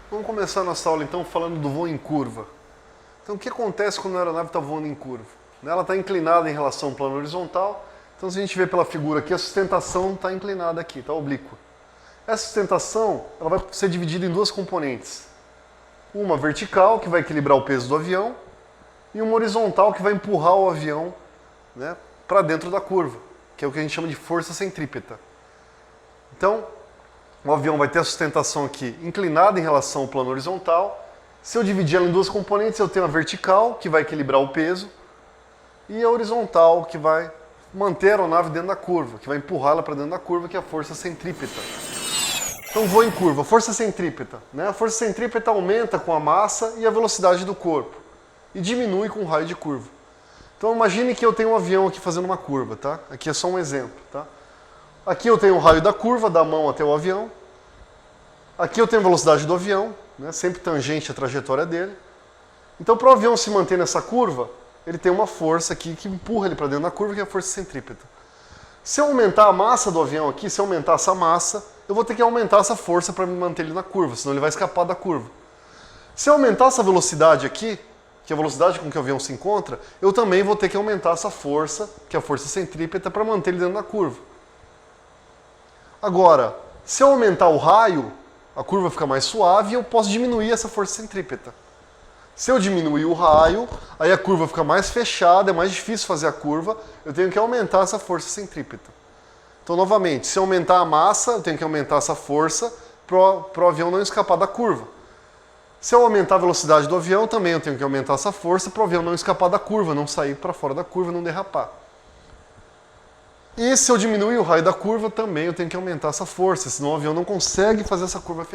Vamos começar nossa aula então falando do voo em curva. Então o que acontece quando a aeronave está voando em curva? Ela está inclinada em relação ao plano horizontal, então se a gente vê pela figura aqui, a sustentação está inclinada aqui, está oblíqua. Essa sustentação ela vai ser dividida em duas componentes. Uma vertical, que vai equilibrar o peso do avião, e uma horizontal, que vai empurrar o avião, né, para dentro da curva, que é o que a gente chama de força centrípeta. Então, o avião vai ter a sustentação aqui inclinada em relação ao plano horizontal. Se eu dividir ela em duas componentes, eu tenho a vertical, que vai equilibrar o peso, e a horizontal, que vai manter a aeronave dentro da curva, que vai empurrar ela para dentro da curva, que é a força centrípeta. Então, voo em curva, força centrípeta. A força centrípeta aumenta com a massa e a velocidade do corpo, e diminui com o raio de curva. Então, imagine que eu tenho um avião aqui fazendo uma curva, tá? Aqui é só um exemplo, tá? Aqui eu tenho o raio da curva, da mão até o avião. Aqui eu tenho a velocidade do avião, né, sempre tangente à trajetória dele. Então, para o avião se manter nessa curva, ele tem uma força aqui que empurra ele para dentro da curva, que é a força centrípeta. Se eu aumentar a massa do avião aqui, se eu aumentar essa massa, eu vou ter que aumentar essa força para me manter ele na curva, senão ele vai escapar da curva. Se eu aumentar essa velocidade aqui, que é a velocidade com que o avião se encontra, eu também vou ter que aumentar essa força, que é a força centrípeta, para manter ele dentro da curva. Agora, se eu aumentar o raio, a curva fica mais suave e eu posso diminuir essa força centrípeta. Se eu diminuir o raio, aí a curva fica mais fechada, é mais difícil fazer a curva, eu tenho que aumentar essa força centrípeta. Então, novamente, se eu aumentar a massa, eu tenho que aumentar essa força para o avião não escapar da curva. Se eu aumentar a velocidade do avião, também eu tenho que aumentar essa força para o avião não escapar da curva, não sair para fora da curva, não derrapar. E se eu diminuir o raio da curva, também eu tenho que aumentar essa força, senão o avião não consegue fazer essa curva fechada.